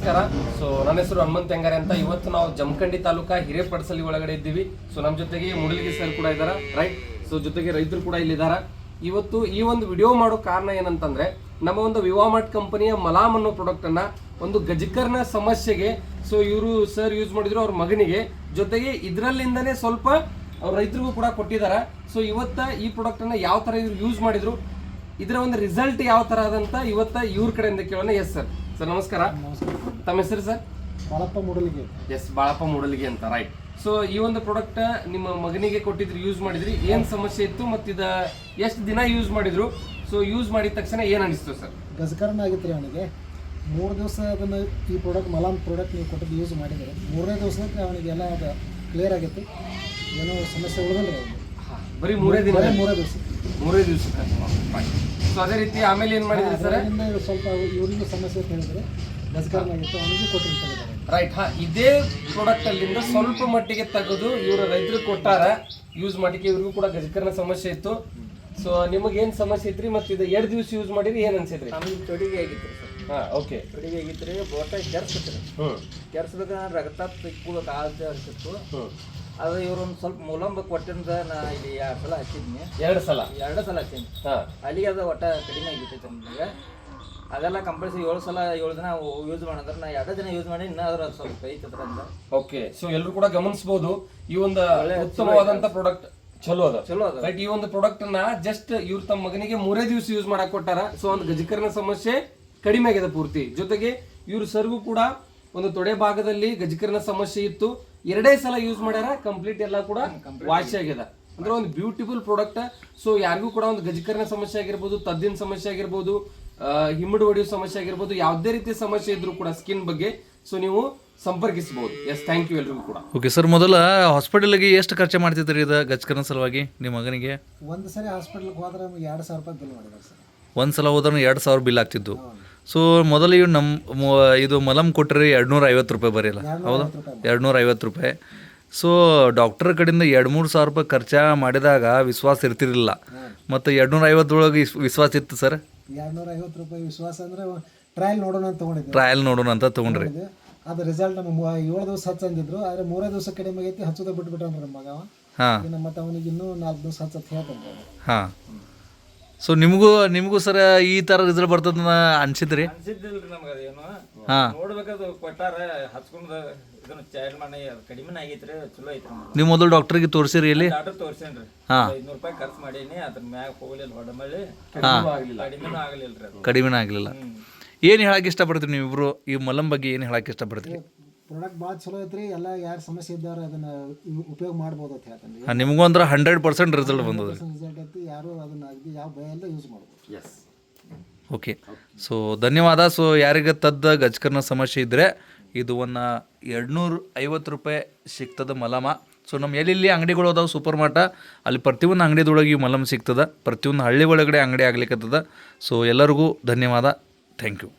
ನಮಸ್ಕಾರ. ಸೊ ನನ್ನ ಹೆಸರು ಹನುಮಂತ ಹೆಂಗಾರೆ ಅಂತ. ಇವತ್ತು ನಾವು ಜಮಖಂಡಿ ತಾಲೂಕಾ ಹಿರೇಪಡಸಲಿ ಒಳಗಡೆ ಇದ್ದೀವಿ. ಸೊ ನಮ್ಮ ಜೊತೆಗೆ ಮುಡಲಗಿ ಸರ್ ಕೂಡ ಇದ್ದಾರೆ, ರೈಟ್. ಸೊ ಜೊತೆಗೆ ರೈತರು ಕೂಡ ಇಲ್ಲಿದ್ದಾರೆ. ಇವತ್ತು ಈ ಒಂದು ವಿಡಿಯೋ ಮಾಡೋ ಕಾರಣ ಏನಂತಂದ್ರೆ, ನಮ್ಮ ಒಂದು ವಿವಾಮಾರ್ಟ್ ಕಂಪನಿಯ ಮಲಾಮ್ ಅನ್ನೋ ಪ್ರಾಡಕ್ಟ್ ಅನ್ನ ಒಂದು ಗಜಕರ್ನ ಸಮಸ್ಯೆಗೆ ಸೊ ಇವರು ಸರ್ ಯೂಸ್ ಮಾಡಿದ್ರು ಅವ್ರ ಮಗನಿಗೆ, ಜೊತೆಗೆ ಇದರಲ್ಲಿಂದನೇ ಸ್ವಲ್ಪ ಅವ್ರ ರೈತರಿಗೂ ಕೂಡ ಕೊಟ್ಟಿದ್ದಾರೆ. ಸೊ ಇವತ್ತ ಈ ಪ್ರಾಡಕ್ಟ್ ಅನ್ನ ಯಾವ ತರ ಇವ್ರು ಯೂಸ್ ಮಾಡಿದ್ರು, ಇದರ ಒಂದು ರಿಸಲ್ಟ್ ಯಾವ ತರ ಅದಂತ ಇವತ್ತ ಇವ್ರ ಕಡೆಯಿಂದ ಕೇಳೋಣ. Yes sir. ಸರ್ ನಮಸ್ಕಾರ. ತಮ್ಮ ಹೆಸರು ಸರ್? ಬಾಳಪ್ಪ ಮೂಡಲಗಿ. ಎಸ್, ಬಾಳಪ್ಪ ಮೂಡಲಗಿ ಅಂತ, ರೈಟ್. ಸೊ ಈ ಒಂದು ಪ್ರಾಡಕ್ಟ್ ನಿಮ್ಮ ಮಗನಿಗೆ ಕೊಟ್ಟಿದ್ರಿ, ಯೂಸ್ ಮಾಡಿದ್ರಿ, ಏನ್ ಸಮಸ್ಯೆ ಇತ್ತು ಮತ್ತು ಇದ ಎಷ್ಟು ದಿನ ಯೂಸ್ ಮಾಡಿದ್ರು? ಸೊ ಯೂಸ್ ಮಾಡಿದ ತಕ್ಷಣ ಏನ್ ಅನಿಸ್ತು ಸರ್? ಗಜಕರ್ಣ ಆಗಿತ್ತು ರೀ ಅವನಿಗೆ. 3 ದಿವಸ ಅದನ್ನು ಈ ಪ್ರಾಡಕ್ಟ್ ಮಲಾಮ್ ಪ್ರಾಡಕ್ಟ್ ನೀವು ಕೊಟ್ಟಿದ್ದು ಯೂಸ್ ಮಾಡಿದರೆ 3ನೇ ದಿವಸಕ್ಕೆ ಅವನಿಗೆಲ್ಲ ಅದು ಕ್ಲಿಯರ್ ಆಗೈತಿ, ಏನೋ ಸಮಸ್ಯೆ ಉಳಿದಿಲ್ಲ ರೀ ಅವನಿಗೆ. ಬರೀ 3 ದಿನ? 3 ದಿವಸ. 3 ದಿವಸ. ಸೊ ಅದೇ ರೀತಿ ಆಮೇಲೆ ಏನ್ ಮಾಡಿದ್ರಿ ಸರ್? ಸ್ವಲ್ಪ ಇವ್ರಿಗೂ ಸಮಸ್ಯೆ ಅಂತ ಹೇಳಿದ್ರೆ ಗಜಕರ್ಣ ಆಗಿತ್ತು, ಅವನಿಗೂ ಕೊಟ್ಟಿರ್ತಾರೆ, ರೈಟ್. ಇದೇ ಪ್ರಾಡಕ್ಟ್ ಅಲ್ಲಿಂದ ಸ್ವಲ್ಪ ಮಟ್ಟಿಗೆ ತೆಗೆದು ಇವರು ರೈತರಿಗೆ ಕೊಟ್ಟಾರ ಯೂಸ್ ಮಾಡಿಕೆ. ಇವ್ರಿಗೂ ಕೂಡ ಗಜಕರ್ಣ ಸಮಸ್ಯೆ ಇತ್ತು. ಸೊ ನಿಮಗೆ ಏನ್ ಸಮಸ್ಯೆ ಐತ್ರಿ ಮತ್ತು ಇದು 2 ದಿವಸ ಯೂಸ್ ಮಾಡಿರಿ, ಏನ್ ಅನ್ಸೈತ್ರಿ? ನಮಗೆ ತೊಡಿಗೆ ಆಗಿತ್ತು ಸರ್. ಓಕೆ. ತೊಡಿಗೆ ಆಗಿತ್ತು ರೀ, ಬೋಟ ಕೆರ್ಸಿತ್ತು ರೀ. ಕೆರ್ಸ್ಬೇಕಂದ್ರೆ ರಕ್ತ ತಿಕ್ಕೋಬೇಕು ಆಗುತ್ತೆ ಅನ್ಸಿತ್ತು. ಅದು ಇವ್ರು ಒಂದು ಸ್ವಲ್ಪ ಮೂಲಂಬ ಕೊಟ್ಟಿಂದ ನಾ ಇಲ್ಲಿ 2 ಸಲ ಹಚ್ಚಿದ್ನಿ. 2 ಸಲ? 2 ಸಲ ಹಚ್ಚಿನಿ. ಅಲ್ಲಿಗೆ ಅದು ಒಟ್ಟ ಕಡಿಮೆ ಆಗಿಬಿಟ್ಟೈತೆ ನಮಗೆ. ಅದೆಲ್ಲ ಕಂಪಲ್ಸರಿ 7 ದಿನ ಯೂಸ್ ಮಾಡಿದ್ರೆ ನಾ 2 ದಿನ ಯೂಸ್ ಮಾಡಿ ಇನ್ನಾದ್ರೂ ಸ್ವಲ್ಪ ಐತದ್ರ ಅಂತ. ಓಕೆ. ಸೊ ಎಲ್ಲರೂ ಕೂಡ ಗಮನಿಸಬಹುದು, ಈ ಒಂದು ಉತ್ತಮವಾದಂತ ಪ್ರಾಡಕ್ಟ್ ಚಲೋ ಅದ. ರೈಟ್. ಈ ಒಂದು ಪ್ರಾಡಕ್ಟ್ ಅನ್ನ ಜಸ್ಟ್ ಇವ್ರು ತಮ್ಮ ಮಗನಿಗೆ 3 ದಿವಸ ಯೂಸ್ ಮಾಡಕ್ ಕೊಟ್ಟಾರ. ಸೊ ಒಂದು ಗಜಕರ್ಣ ಸಮಸ್ಯೆ ಕಡಿಮೆ ಆಗಿದೆ ಪೂರ್ತಿ. ಜೊತೆಗೆ ಇವ್ರು ಸರ್ಗೂ ಕೂಡ ಒಂದು ತೊಡೆ ಭಾಗದಲ್ಲಿ ಗಜಕರ್ಣ ಸಮಸ್ಯೆ ಇತ್ತು, 2 ಸಲ ಯೂಸ್ ಮಾಡ್ಯಾರ, ಕಂಪ್ಲೀಟ್ ಎಲ್ಲ ಕೂಡ ವಾಶ್ ಆಗ್ಯದ. ಅಂದ್ರೆ ಒಂದು ಬ್ಯೂಟಿಫುಲ್ ಪ್ರಾಡಕ್ಟ್. ಸೊ ಯಾರಿಗೂ ಕೂಡ ಒಂದು ಗಜಕರ್ಣ ಸಮಸ್ಯೆ ಆಗಿರ್ಬೋದು, ತದ್ದಿನ ಸಮಸ್ಯೆ ಆಗಿರ್ಬೋದು, ಹಿಮ್ಮಡು ಹೊಡೆಯೋ ಸಮಸ್ಯೆ ಆಗಿರ್ಬೋದು, ಯಾವುದೇ ರೀತಿಯ ಸಮಸ್ಯೆ ಇದ್ರೂ ಕೂಡ ಸ್ಕಿನ್ ಬಗ್ಗೆ ಸೊ ನೀವು ಸಂಪರ್ಕಿಸಬಹುದು. ಎಸ್, ಥ್ಯಾಂಕ್ ಯು ಎಲ್ರಿಗೂ ಕೂಡ. ಓಕೆ ಸರ್, ಮೊದಲ ಹಾಸ್ಪಿಟಲ್ಗೆ ಎಷ್ಟು ಖರ್ಚು ಮಾಡ್ತಿದ್ರಿ ಇದು ಗಜಕರ್ಣ ಸಲುವಾಗಿ ನಿಮ್ಮ ಮಗನಿಗೆ? ಒಂದು ಸರಿ ಹಾಸ್ಪಿಟ್ಲಿಗೆ ಹೋದ್ರೆ ನಮಗೆ 2,000 ರೂಪಾಯಿ ಬಿಲ್ ಮಾಡಿದ್ದಾರೆ ಸರ್. ಒಂದು ಸಲ ಹೋದ್ರೆ 2,000 ಬಿಲ್ ಆಗ್ತಿದ್ದು. ಸೊ ಮೊದಲು ಇವು ನಮ್ಮ ಇದು ಮಲಮ್ ಕೊಟ್ಟರೆ 250 ರೂಪಾಯಿ ಬರೀಲ್ಲ, ಹೌದಾ? 250 ರೂಪಾಯಿ. ಸೊ ಡಾಕ್ಟರ್ ಕಡೆಯಿಂದ 2-3 ಸಾವಿರ ರೂಪಾಯಿ ಖರ್ಚು ಮಾಡಿದಾಗ ವಿಶ್ವಾಸ ಇರ್ತಿರಲಿಲ್ಲ, ಮತ್ತು 250 ಒಳಗೆ ವಿಶ್ವಾಸ ಇತ್ತು ಸರ್? 250 ರೂಪಾಯಿ ವಿಶ್ವಾಸ ಅಂದರೆ ಟ್ರಯಲ್ ನೋಡೋಣ ಅಂತ ತೊಗೊಂಡಿದ್ದೆ. ಟ್ರಯಲ್ ನೋಡೋಣ ಅಂತ ತೊಗೊಂಡ್ರಿ. ಅದು ರಿಸಲ್ಟ್ ನಮಗೆ 7 ದಿವಸ ಹಚ್ಚಂದಿದ್ರು, ಆದರೆ 3 ದಿವಸ ಕಡಿಮೆ ಆಗೈತಿ, ಹಚ್ಚೋದ ಬಿಟ್ಬಿಟ್ಟಾನ ನಮ್ಮ ಮಗ. ಇನ್ನು ಮತ್ತೆ ಅವನಿಗೆ ಇನ್ನೂ 4 ದಿವಸ ಹಚ್ಚತ್ ಹೇಳ್ತಾನೆ. ಹಾಂ. ಸೊ ನಿಮಗೂ ಸರ್ ಈ ಥರ ರಿಸಲ್ಟ್ ಬರ್ತದ ಅನ್ಸಿದ್ರಿ? ಅನ್ಸಿದ್ದಿಲ್ರಿ ನಮ್ಗೆ ಅದೇನು. ಹಾಂ, ನೋಡ್ಬೇಕಾದ್ರೆ ಕೊಟ್ಟಾರ, ಹಚ್ಕೊಂಡು ಇದನ್ನ ಚಾರ್ಜ್ ಮಾಡಿ ಅದು ಕಡಿಮೆ ಆಗೈತ್ರಿ, ಚಲೋ ಐತ್ರಿ. ನೀವು ಮೊದಲು ಡಾಕ್ಟರ್ಗೆ ತೋರಿಸಿರಿ ಇಲ್ಲಿ? ಡಾಕ್ಟರ್ ತೋರಿಸೇನ್ರಿ. 500 ರೂಪಾಯಿ ಖರ್ಚು ಮಾಡೀನಿ, ಅದ್ರ ಮ್ಯಾಗ ಹೋಗ್ಲಿಲ್ಲ, ಹೊಡಮಳಿ ಕಡಿಮೆನೂ ಆಗಲಿಲ್ರಿ, ಕಡಿಮೆನೂ ಆಗಲಿಲ್ಲ. ಏನು ಹೇಳಕ್ಕೆ ಇಷ್ಟಪಡ್ತೀರಿ ನೀವಿಬ್ರು ಈ ಮಲಮ್ ಬಗ್ಗೆ? ಏನು ಹೇಳಕ್ಕೆ ಇಷ್ಟಪಡ್ತೀರಿ? ಪ್ರಾಡಕ್ಟ್ ಭಾಳ ಚಲೋ ಐತ್ರಿ, ಎಲ್ಲ ಯಾರು ಸಮಸ್ಯೆ ಇದ್ದಾರೆ ಅದನ್ನ ಉಪಯೋಗ ಮಾಡ್ಬೋದು ಅಂತ ಹೇಳ್ತಾನೆ. ನಿಮಗೂ ಅಂದ್ರೆ 100% ರಿಸಲ್ಟ್ ಬಂದದ. ರಿಸಲ್ಟ್ ಐತಿ, ಯಾರು ಅದನ್ನ ಅಗದಿ ಯಾವ ಭಯ ಎಲ್ಲ ಯೂಸ್ ಮಾಡ್ಬೋದು. Yes, okay. ಸೊ ಧನ್ಯವಾದ. ಸೊ ಯಾರಿಗೆ ತದ್ದ ಗಜಕರ್ಣ ಸಮಸ್ಯೆ ಇದ್ದರೆ ಇದು ಒಂದು 250 ರೂಪಾಯಿ ಸಿಗ್ತದೆ ಮಲಮ. ಸೊ ನಮ್ಮ ಎಲ್ಲಿ ಅಂಗಡಿಗಳು ಅದಾವೆ ಸೂಪರ್ ಮಾರ್ಟ, ಅಲ್ಲಿ ಪ್ರತಿಯೊಂದು ಅಂಗಡಿದೊಳಗೆ ಈ ಮಲಮ್ ಸಿಗ್ತದೆ, ಪ್ರತಿಯೊಂದು ಹಳ್ಳಿ ಒಳಗಡೆ ಅಂಗಡಿ ಆಗ್ಲಿಕ್ಕತ್ತದ. ಸೊ ಎಲ್ಲರಿಗೂ ಧನ್ಯವಾದ, ಥ್ಯಾಂಕ್ ಯು.